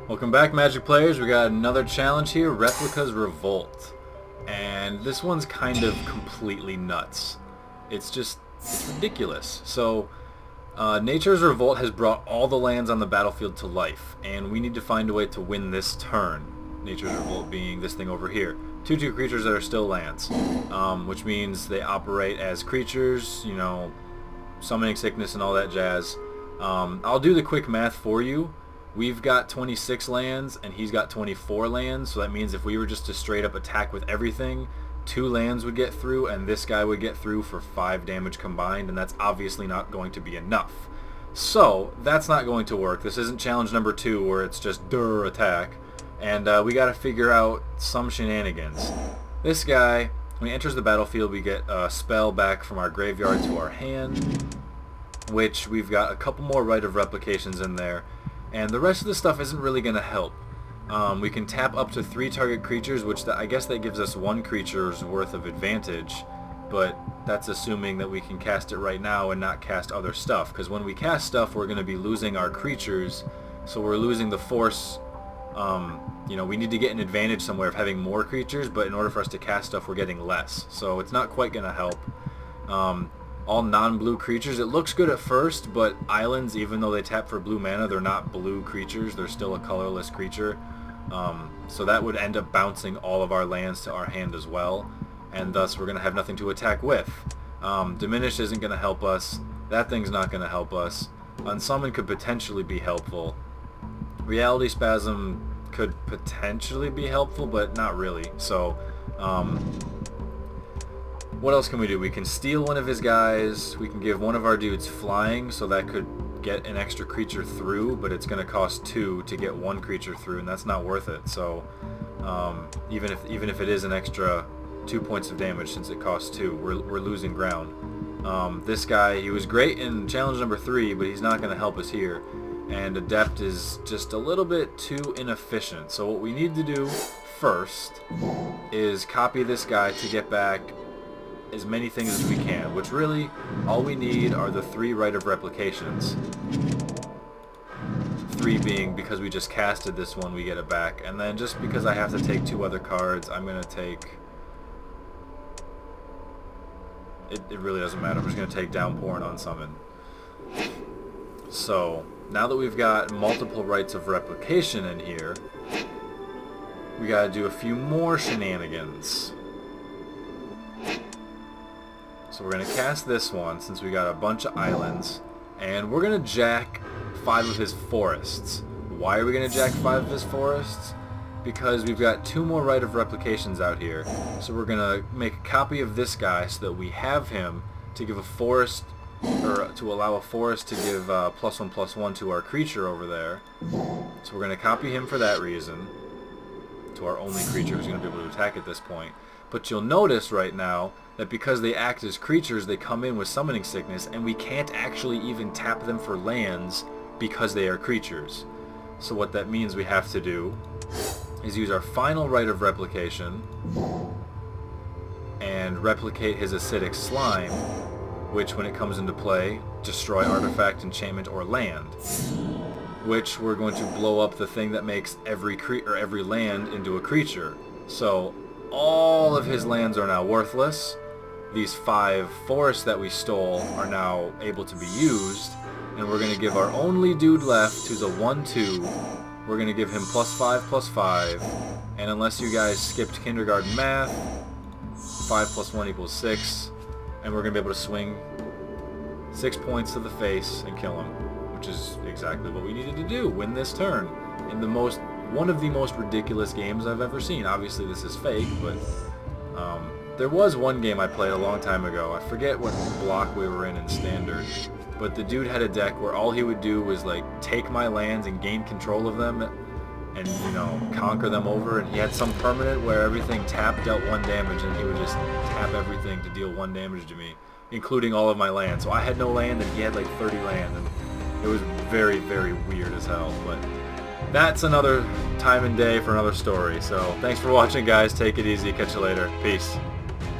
Welcome back, Magic players. We got another challenge here, Replicas Revolt. And this one's kind of completely nuts. It's ridiculous. So, Nature's Revolt has brought all the lands on the battlefield to life, and we need to find a way to win this turn. Nature's Revolt being this thing over here. 2/2 creatures that are still lands, which means they operate as creatures, you know, summoning sickness and all that jazz. I'll do the quick math for you. We've got 26 lands and he's got 24 lands, so that means if we were just to straight up attack with everything, 2 lands would get through and this guy would get through for 5 damage combined, and that's obviously not going to be enough. So that's not going to work. This isn't challenge number 2 where it's just durr attack, and we got to figure out some shenanigans. This guy, when he enters the battlefield, we get a spell back from our graveyard to our hand, which we've got a couple more Rite of Replications in there. And the rest of the stuff isn't really going to help. We can tap up to 3 target creatures, which I guess that gives us 1 creature's worth of advantage, but that's assuming that we can cast it right now and not cast other stuff, because when we cast stuff we're going to be losing our creatures, so we're losing the force. You know, we need to get an advantage somewhere of having more creatures, but in order for us to cast stuff we're getting less, so it's not quite going to help. All non-blue creatures. It looks good at first, but islands, even though they tap for blue mana, they're not blue creatures. They're still a colorless creature. So that would end up bouncing all of our lands to our hand as well, and thus we're going to have nothing to attack with. Diminish isn't going to help us. That thing's not going to help us. Unsummon could potentially be helpful. Reality Spasm could potentially be helpful, but not really. So, what else can we do? We can steal one of his guys, we can give one of our dudes flying, so that could get an extra creature through, but it's going to cost 2 to get 1 creature through, and that's not worth it. So even if it is an extra 2 points of damage, since it costs 2, we're losing ground. This guy, he was great in challenge number 3, but he's not going to help us here, and Adept is just a little bit too inefficient. So what we need to do first is copy this guy to get back as many things as we can, which really all we need are the 3 Rite of Replications. 3 being because we just casted this one, we get it back, and then just because I have to take 2 other cards, I'm going to take... It really doesn't matter. I'm just going to take Downpour and Unsummon. So, now that we've got multiple Rites of Replication in here, we got to do a few more shenanigans. So we're going to cast this one, since we got a bunch of islands, and we're going to jack 5 of his forests. Why are we going to jack 5 of his forests? Because we've got 2 more Rite of Replications out here. So we're going to make a copy of this guy so that we have him to give a forest, or to allow a forest to give +1/+1 to our creature over there. So we're going to copy him for that reason, to our only creature who's going to be able to attack at this point. But you'll notice right now that because they act as creatures, they come in with summoning sickness, and we can't actually even tap them for lands because they are creatures. So what that means we have to do is use our final Rite of Replication and replicate his acidic slime, which when it comes into play, destroy artifact, enchantment, or land, which we're going to blow up the thing that makes every land into a creature. So all of his lands are now worthless. These 5 forests that we stole are now able to be used, and we're going to give our only dude left, who's a 1/2, we're going to give him +5/+5, and unless you guys skipped kindergarten math, 5 + 1 = 6, and we're going to be able to swing 6 points to the face and kill him, which is exactly what we needed to do, win this turn, in one of the most ridiculous games I've ever seen. Obviously this is fake, but there was one game I played a long time ago. I forget what block we were in Standard, but the dude had a deck where all he would do was like take my lands and gain control of them and, you know, conquer them over, and he had some permanent where everything tapped dealt 1 damage, and he would just tap everything to deal 1 damage to me, including all of my land. So I had no land and he had like 30 land, and it was very, very weird as hell. But that's another time and day for another story. So thanks for watching, guys. Take it easy. Catch you later. Peace.